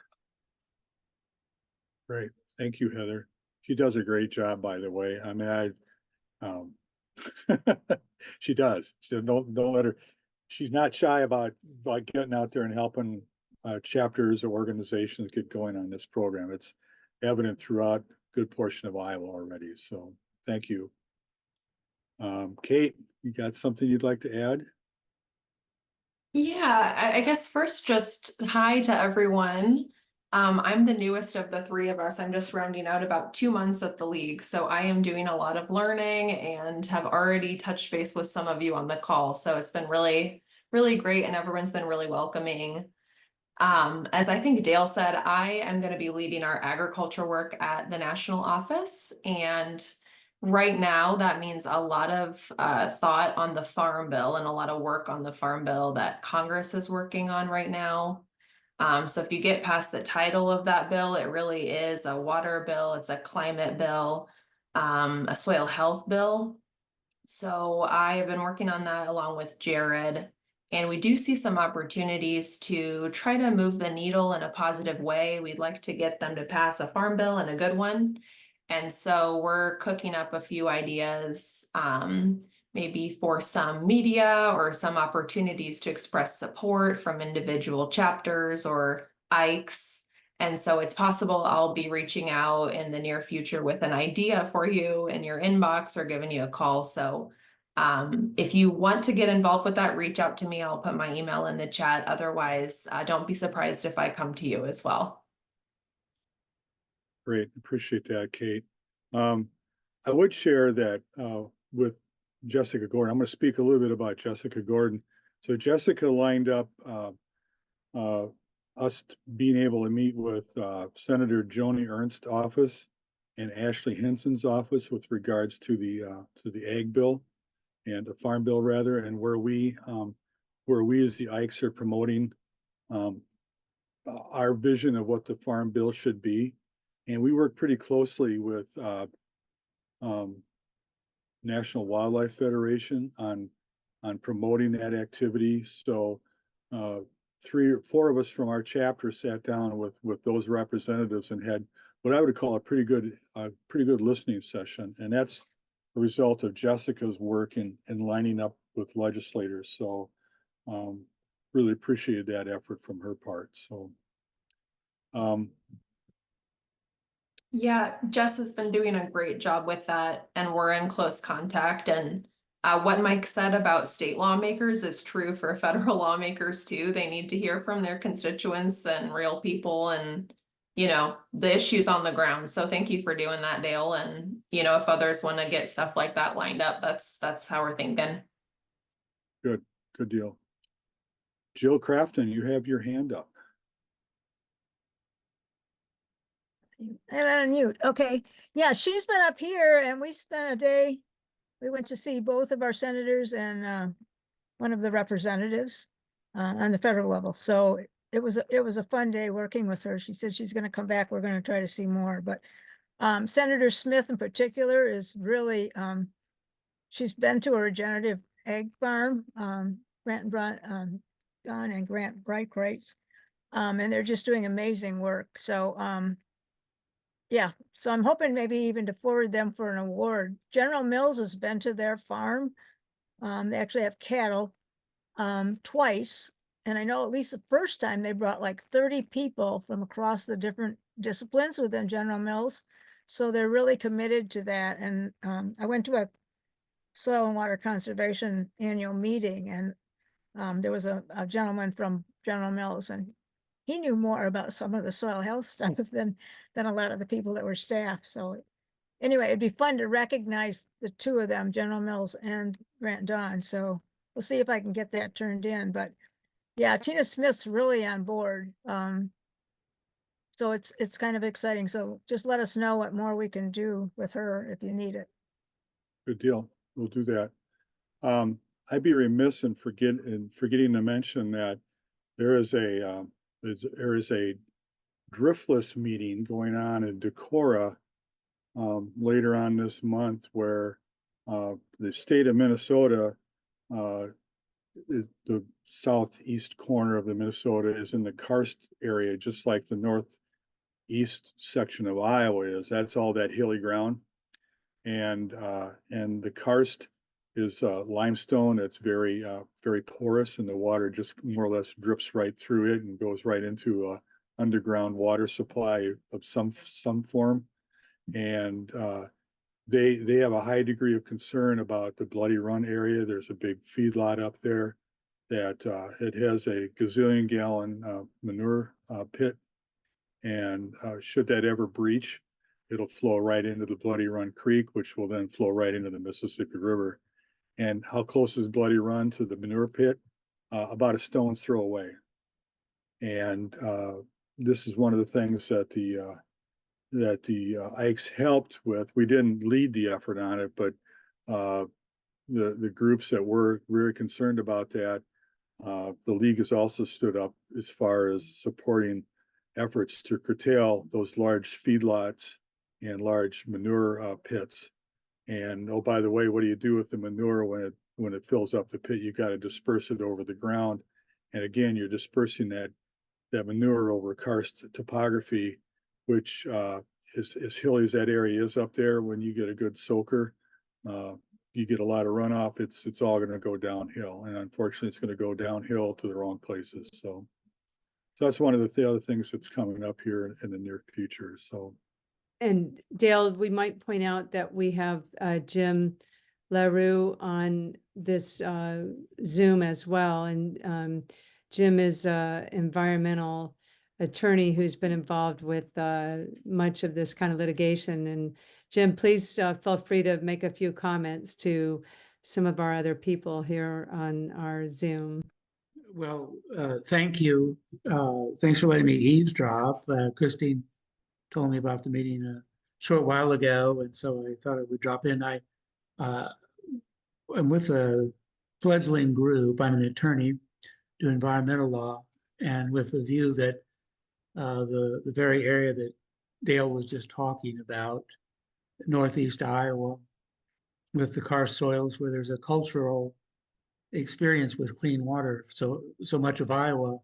Great. Thank you, Heather. She does a great job, by the way. I mean, she does. So don't let her. She's not shy about getting out there and helping chapters or organizations get going on this program. It's evident throughout a good portion of Iowa already. So thank you. Kate, you got something you'd like to add? Yeah, I guess first, just hi to everyone. I'm the newest of the three of us. I'm just rounding out about 2 months at the league. So I am doing a lot of learning and have already touched base with some of you on the call. So it's been really, really great, and everyone's been really welcoming. As I think Dale said, I am going to be leading our agriculture work at the national office. And right now, that means a lot of thought on the farm bill and a lot of work on the farm bill that Congress is working on right now. So if you get past the title of that bill, it really is a water bill, it's a climate bill, a soil health bill. So I have been working on that along with Jared, and we do see some opportunities to try to move the needle in a positive way. We'd like to get them to pass a farm bill, and a good one. And so we're cooking up a few ideas, maybe for some media or some opportunities to express support from individual chapters or Ikes. And so it's possible I'll be reaching out in the near future with an idea for you in your inbox or giving you a call. So if you want to get involved with that, reach out to me. I'll put my email in the chat. Otherwise, don't be surprised if I come to you as well. Great. Appreciate that, Kate. I would share that with Jessica Gordon. I'm going to speak a little bit about Jessica Gordon. So Jessica lined up us being able to meet with Senator Joni Ernst's office and Ashley Henson's office with regards to the ag bill and the farm bill rather, and where we as the Ikes are promoting our vision of what the farm bill should be. And we work pretty closely with National Wildlife Federation on promoting that activity. So 3 or 4 of us from our chapter sat down with those representatives and had what I would call a pretty good listening session. And that's a result of Jessica's work in lining up with legislators. So really appreciated that effort from her part. So Yeah, Jess has been doing a great job with that, and we're in close contact. And what Mike said about state lawmakers is true for federal lawmakers too. They need to hear from their constituents and real people, and the issues on the ground. So thank you for doing that, Dale. And, if others want to get stuff like that lined up, that's how we're thinking. Good deal. Jill Crafton, you have your hand up. And unmute. Okay. Yeah, she's been up here and we spent a day. We went to see both of our senators and one of the representatives on the federal level. So it was a fun day working with her. She said she's going to come back. We're going to try to see more. But Senator Smith in particular is really, she's been to a regenerative egg farm, Grant and Braun, Don and Grant Bright, and they're just doing amazing work. So yeah, so I'm hoping maybe even to forward them for an award. General Mills has been to their farm. They actually have cattle twice. And I know at least the first time they brought like 30 people from across the different disciplines within General Mills. So they're really committed to that. And I went to a soil and water conservation annual meeting, and there was a gentleman from General Mills, and he knew more about some of the soil health stuff than a lot of the people that were staff. So anyway, it'd be fun to recognize the two of them, General Mills and Grant Don. So we'll see if I can get that turned in. But yeah, Tina Smith's really on board. So it's kind of exciting. So just let us know what more we can do with her if you need it. Good deal. We'll do that. I'd be remiss in forgetting to mention that there is a driftless meeting going on in Decorah later on this month, where the state of Minnesota, the southeast corner of the Minnesota is in the karst area, just like the northeast section of Iowa is. That's all that hilly ground, and the karst is limestone. It's very porous, and the water just more or less drips right through it and goes right into a underground water supply of some form. And they have a high degree of concern about the Bloody Run area. There's a big feedlot up there that it has a gazillion gallon manure pit, and should that ever breach, it'll flow right into the Bloody Run Creek, which will then flow right into the Mississippi River. And how close is Bloody Run to the manure pit? About a stone's throw away. And this is one of the things that the Ikes helped with. We didn't lead the effort on it, but the groups that were very concerned about that, the league has also stood up as far as supporting efforts to curtail those large feedlots and large manure pits. And oh, by the way, what do you do with the manure when it fills up the pit? You got to disperse it over the ground. And again, you're dispersing that manure over karst topography, which as hilly as that area is up there, when you get a good soaker, you get a lot of runoff. It's all going to go downhill, and unfortunately, it's going to go downhill to the wrong places. So that's one of the other things that's coming up here in the near future. So. And Dale, we might point out that we have Jim LaRue on this Zoom as well. And Jim is an environmental attorney who's been involved with much of this kind of litigation. And Jim, please feel free to make a few comments to some of our other people here on our Zoom. Well, thank you. Thanks for letting me eavesdrop. Christine told me about the meeting a short while ago, and so I thought I would drop in. I'm with a fledgling group. I'm an attorney, do environmental law, and with the view that the very area that Dale was just talking about, northeast Iowa, with the karst soils, where there's a cultural experience with clean water. So much of Iowa,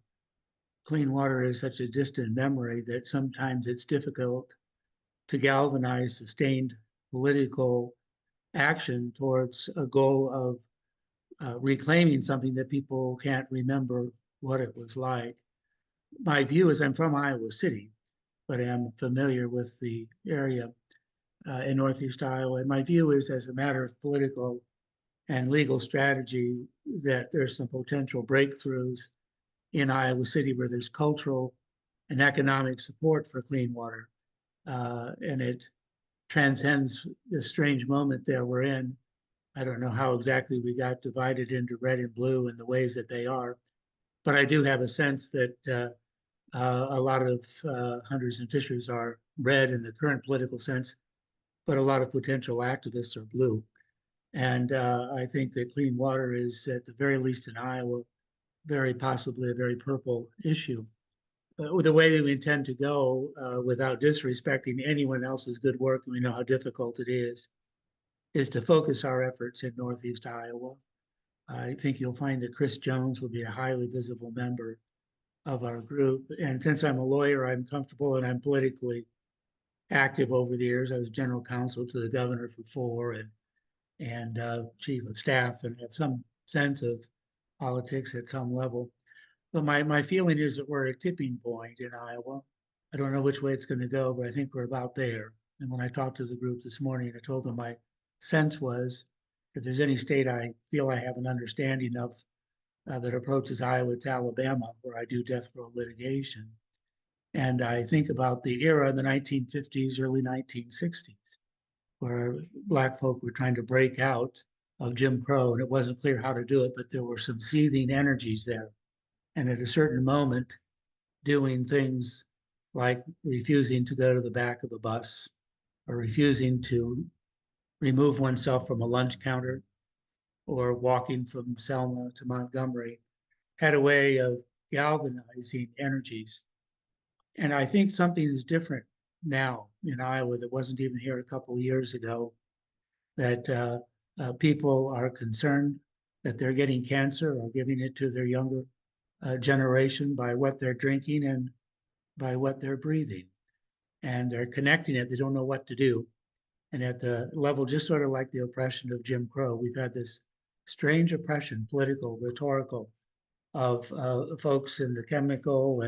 clean water is such a distant memory that sometimes it's difficult to galvanize sustained political action towards a goal of reclaiming something that people can't remember what it was like. My view is, I'm from Iowa City, but I'm familiar with the area in northeast Iowa. And my view is, as a matter of political and legal strategy, that there's some potential breakthroughs in Iowa City where there's cultural and economic support for clean water. And it transcends this strange moment that we're in. I don't know how exactly we got divided into red and blue in the ways that they are, but I do have a sense that a lot of hunters and fishers are red in the current political sense, but a lot of potential activists are blue. And I think that clean water is, at the very least in Iowa, very possibly a very purple issue. The way that we intend to go, without disrespecting anyone else's good work, and we know how difficult it is to focus our efforts in Northeast Iowa. I think you'll find that Chris Jones will be a highly visible member of our group. And since I'm a lawyer, I'm comfortable and I'm politically active over the years. I was general counsel to the governor for 4 and chief of staff, and have some sense of politics at some level. But my feeling is that we're at a tipping point in Iowa. I don't know which way it's going to go, but I think we're about there. And when I talked to the group this morning, I told them my sense was, if there's any state I feel I have an understanding of that approaches Iowa, it's Alabama, where I do death row litigation. And I think about the era in the 1950s, early 1960s, where Black folk were trying to break out of Jim Crow, and it wasn't clear how to do it, but there were some seething energies there. And at a certain moment, doing things like refusing to go to the back of a bus, or refusing to remove oneself from a lunch counter, or walking from Selma to Montgomery, had a way of galvanizing energies. And I think something is different now in Iowa that wasn't even here a couple of years ago, that people are concerned that they're getting cancer or giving it to their younger generation by what they're drinking and by what they're breathing. And they're connecting it. They don't know what to do. And at the level, just sort of like the oppression of Jim Crow, we've had this strange oppression, political, rhetorical, of folks in the chemical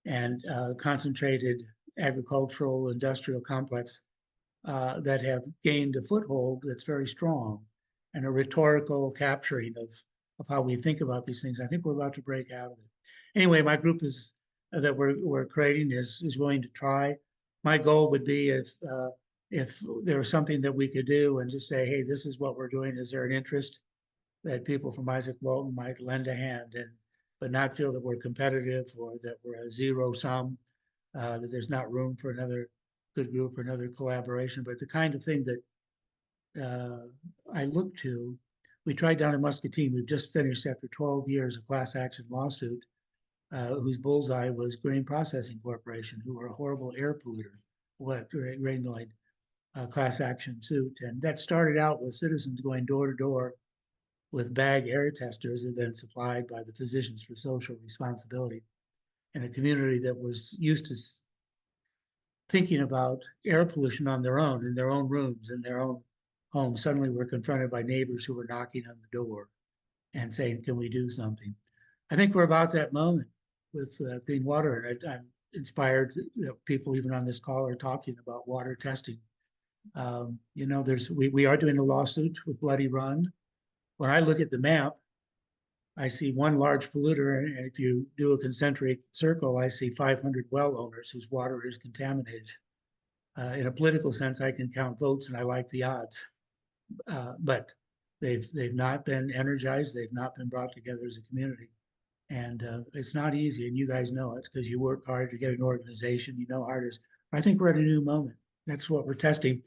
and concentrated agricultural industrial complex that have gained a foothold that's very strong, and a rhetorical capturing of how we think about these things. I think we're about to break out of it. Anyway, my group is that we're creating is willing to try. My goal would be if there was something that we could do and just say, hey, this is what we're doing. Is there an interest that people from Izaak Walton might lend a hand, but not feel that we're competitive or that we're a zero sum, that there's not room for another good group or another collaboration, but the kind of thing that I look to. We tried down in Muscatine. We've just finished, after 12 years, a class action lawsuit whose bullseye was Grain Processing Corporation, who are a horrible air polluter, grain milling class action suit. And that started out with citizens going door to door with bag air testers and then supplied by the Physicians for Social Responsibility, in a community that was used to thinking about air pollution on their own, in their own rooms, in their own homes. Suddenly we're confronted by neighbors who were knocking on the door and saying, can we do something? I think we're about that moment with clean water. And I'm inspired that people even on this call are talking about water testing. We are doing a lawsuit with Bloody Run. When I look at the map, I see one large polluter, and if you do a concentric circle, I see 500 well owners whose water is contaminated. In a political sense, I can count votes, and I like the odds, but they've not been energized. They've not been brought together as a community, and it's not easy. And you guys know it because you work hard to get an organization. You know how it is. I think we're at a new moment. That's what we're testing.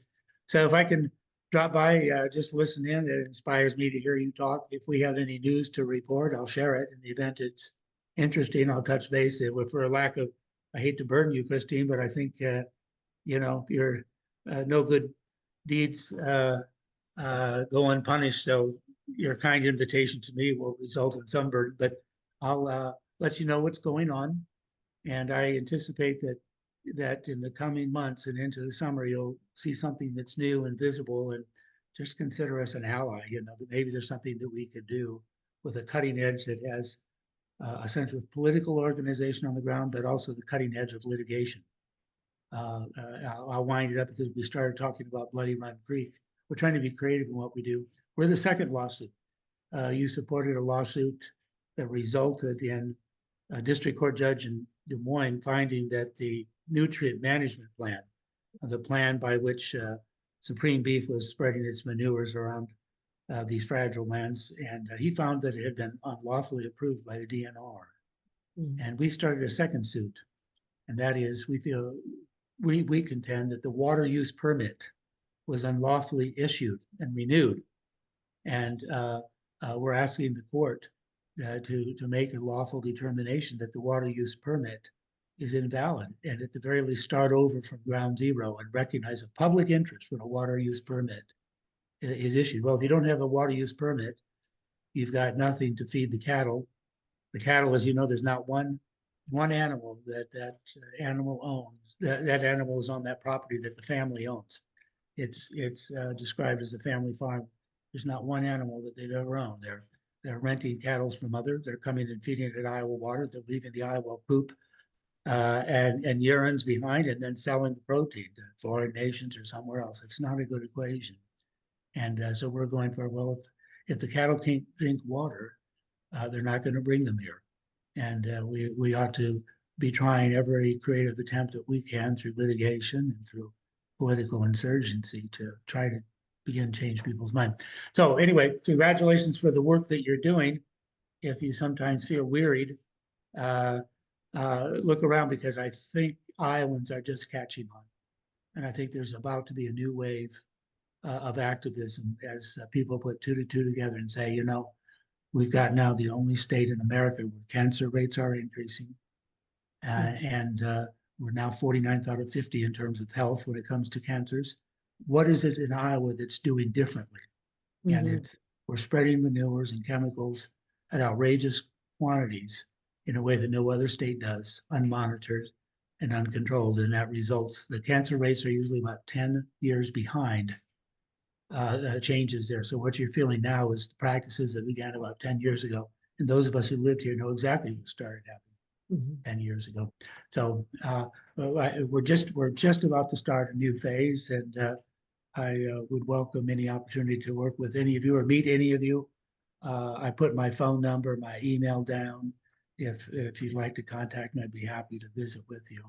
So if I can drop by, just listen in. It inspires me to hear you talk. If we have any news to report, I'll share it. In the event it's interesting, I'll touch base. If for a lack of, I hate to burden you, Christine, but I think, your no good deeds go unpunished. So your kind invitation to me will result in some burden, but I'll let you know what's going on. And I anticipate that in the coming months and into the summer, you'll see something that's new and visible, and just consider us an ally, that maybe there's something that we could do with a cutting edge that has a sense of political organization on the ground, but also the cutting edge of litigation. I'll wind it up because we started talking about Bloody Run Creek. We're trying to be creative in what we do. We're the second lawsuit. You supported a lawsuit that resulted in a district court judge in Des Moines, finding that the nutrient management plan, the plan by which Supreme Beef was spreading its manures around these fragile lands, and he found that it had been unlawfully approved by the DNR. And we started a second suit, and that is we contend that the water use permit was unlawfully issued and renewed, and we're asking the court to make a lawful determination that the water use permit is invalid, and at the very least start over from ground zero and recognize a public interest when a water use permit is issued. Well, if you don't have a water use permit, you've got nothing to feed the cattle. The cattle, as you know, there's not one animal that animal owns. That animal is on that property that the family owns. It's described as a family farm. There's not one animal that they've ever owned. They're renting cattle from others. They're coming and feeding it at Iowa water. They're leaving the Iowa poop and urines behind, and then selling the protein to foreign nations or somewhere else. It's not a good equation. And so we're going for, well, if the cattle can't drink water, they're not going to bring them here. And we ought to be trying every creative attempt that we can through litigation and through political insurgency to try to begin to change people's mind. So anyway, congratulations for the work that you're doing. If you sometimes feel wearied, look around, because I think Iowans are just catching on. And I think there's about to be a new wave of activism as people put two to two together and say, you know, we've got now the only state in America where cancer rates are increasing. And we're now 49th out of 50 in terms of health when it comes to cancers. What is it in Iowa that's doing differently? And we're spreading manures and chemicals at outrageous quantities in a way that no other state does, unmonitored and uncontrolled. And that results, the cancer rates are usually about 10 years behind changes there. So what you're feeling now is the practices that began about 10 years ago. And those of us who lived here know exactly what started happening 10 years ago. So we're just about to start a new phase, and I would welcome any opportunity to work with any of you or meet any of you. I put my phone number, my email down. If you'd like to contact me, I'd be happy to visit with you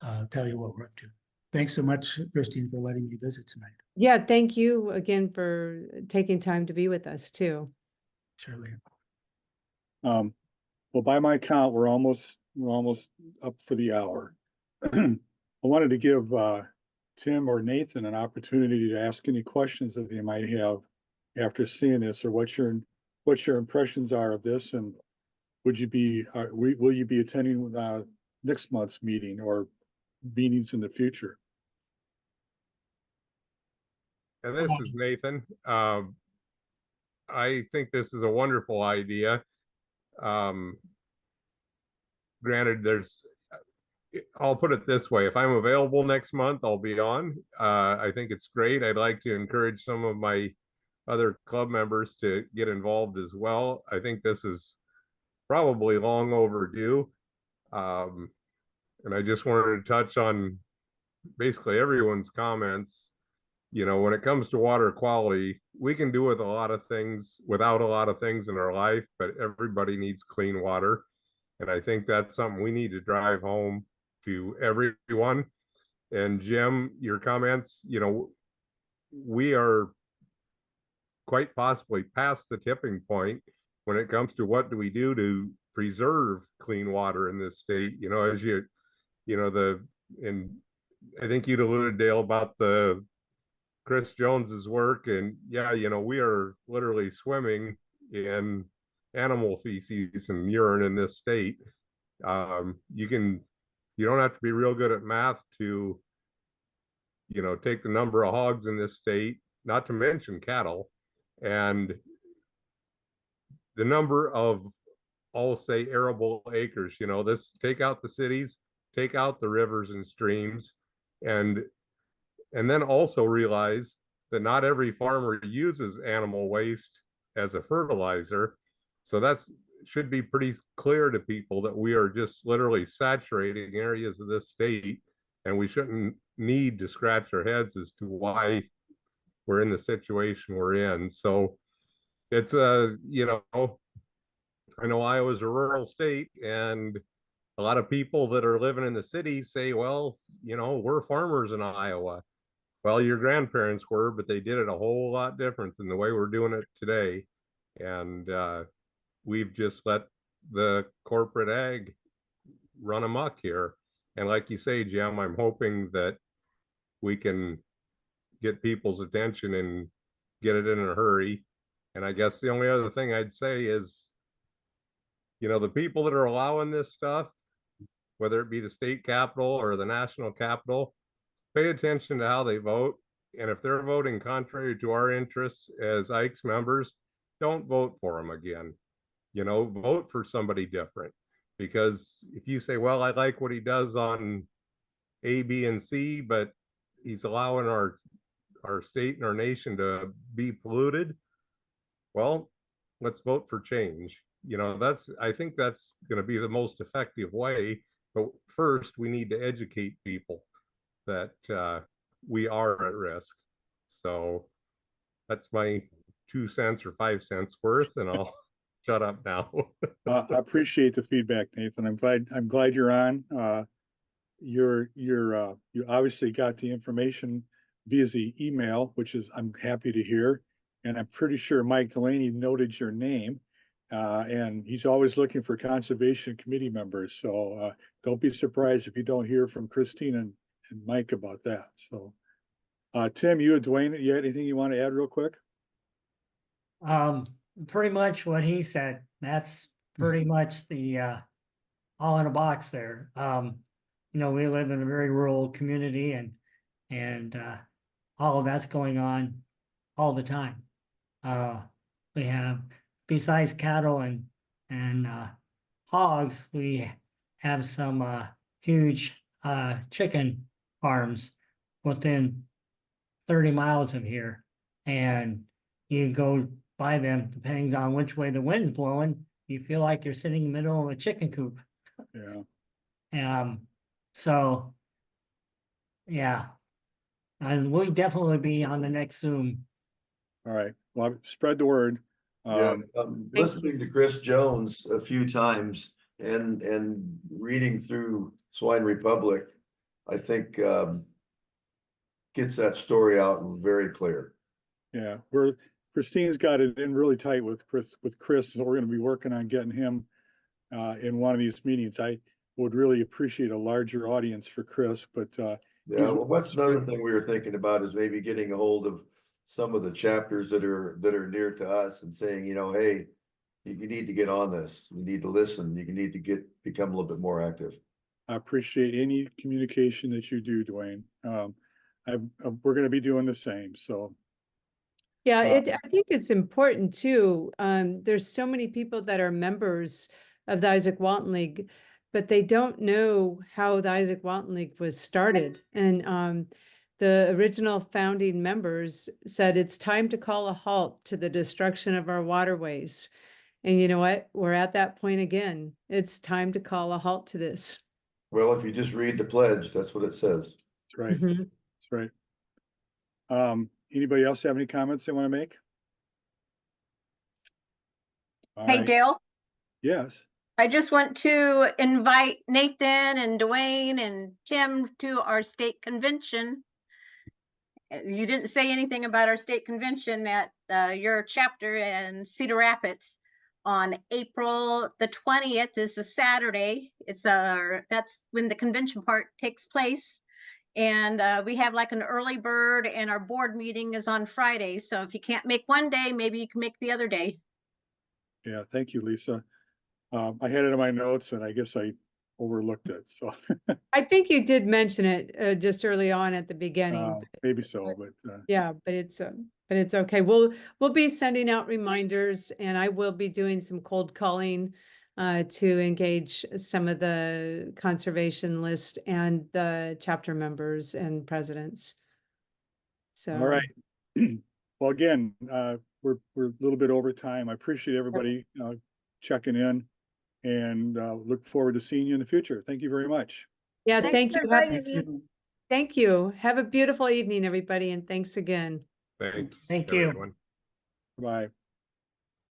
and tell you what we're up to. Thanks so much, Christine, for letting me visit tonight. Yeah, thank you again for taking time to be with us too. Surely. Well, by my count, we're almost up for the hour. I wanted to give Tim or Nathan an opportunity to ask any questions that they might have after seeing this, or what your impressions are of this, and would you be will you be attending next month's meeting or meetings in the future? And this is Nathan. I think this is a wonderful idea. Granted, I'll put it this way: if I'm available next month, I'll be on. I think it's great. I'd like to encourage some of my other club members to get involved as well. I think this is probably long overdue. And I just wanted to touch on basically everyone's comments. You know, when it comes to water quality, we can do with a lot of things without a lot of things in our life, but everybody needs clean water. And I think that's something we need to drive home to everyone. And Jim, your comments, you know, we are quite possibly past the tipping point when it comes to what do we do to preserve clean water in this state. You know, as and I think you'd alluded, Dale, about the Chris Jones's work, and yeah, you know, we are literally swimming in animal feces and urine in this state. You don't have to be real good at math to, you know, take the number of hogs in this state, not to mention cattle, and the number of, I'll say, arable acres. You know, take out the cities, take out the rivers and streams, and then also realize that not every farmer uses animal waste as a fertilizer. So should be pretty clear to people that we are just literally saturating areas of this state, and we shouldn't need to scratch our heads as to why we're in the situation we're in. So it's you know, I know Iowa's a rural state, and a lot of people that are living in the city say, well, you know, we're farmers in Iowa. Well, your grandparents were, but they did it a whole lot different than the way we're doing it today. And we've just let the corporate ag run amok here. And like you say, Jim, I'm hoping that we can get people's attention and get it in a hurry. And I guess the only other thing I'd say is, you know, the people that are allowing this stuff, whether it be the state capitol or the national capitol, pay attention to how they vote. And if they're voting contrary to our interests as Ike's members, don't vote for them again. You know, vote for somebody different. Because if you say, well, I like what he does on A, B, and C, but he's allowing our state and our nation to be polluted, well, let's vote for change. You know, I think that's going to be the most effective way. But first, we need to educate people that we are at risk. So that's my 2 cents or 5 cents worth, and I'll shut up now. I appreciate the feedback, Nathan. I'm glad you're on. You obviously got the information via the email, which is I'm happy to hear. And I'm pretty sure Mike Delaney noted your name. And he's always looking for conservation committee members. So don't be surprised if you don't hear from Christine and Mike about that. So Tim, you and Dwayne, you had anything you want to add real quick? Pretty much what he said. That's pretty much the all in a box there. You know, we live in a very rural community, and all of that's going on all the time. We have, besides cattle and hogs, we have some huge chicken farms within 30 miles of here, and you go by them, depending on which way the wind's blowing, you feel like you're sitting in the middle of a chicken coop. Yeah. So yeah, and we'll definitely be on the next Zoom. All right. Well, spread the word. Listening to Chris Jones a few times and reading through Swine Republic, I think gets that story out very clear. Yeah, Christine's got it in really tight with Chris, so we're going to be working on getting him in one of these meetings. I would really appreciate a larger audience for Chris, but yeah, well, what's another thing we were thinking about is maybe getting a hold of some of the chapters that are near to us and saying, you know, hey, you need to get on this. You need to listen. You need to become a little bit more active. I appreciate any communication that you do, Dwayne. We're going to be doing the same. So. Yeah, I think it's important too. There's so many people that are members of the Izaak Walton League, but they don't know how the Izaak Walton League was started. And the original founding members said it's time to call a halt to the destruction of our waterways. And you know what? We're at that point again. It's time to call a halt to this. Well, if you just read the pledge, that's what it says. That's right. That's right. Anybody else have any comments they want to make? Hey, Dale. Yes. I just want to invite Nathan and Dwayne and Tim to our state convention. You didn't say anything about our state convention at your chapter in Cedar Rapids on April the 20th is a Saturday. That's when the convention part takes place. And we have like an early bird, and our board meeting is on Friday. So if you can't make one day, maybe you can make the other day. Yeah, thank you, Lisa. I had it in my notes and I guess I overlooked it. So I think you did mention it just early on at the beginning. Maybe so, but yeah, but it's okay. We'll be sending out reminders, and I will be doing some cold calling to engage some of the conservation list and the chapter members and presidents. So all right. Well, again, we're a little bit over time. I appreciate everybody checking in, and look forward to seeing you in the future. Thank you very much. Yeah, Thank you. Thank you. Have a beautiful evening, everybody, and thanks again. Thanks. Thank you. Everyone. Bye.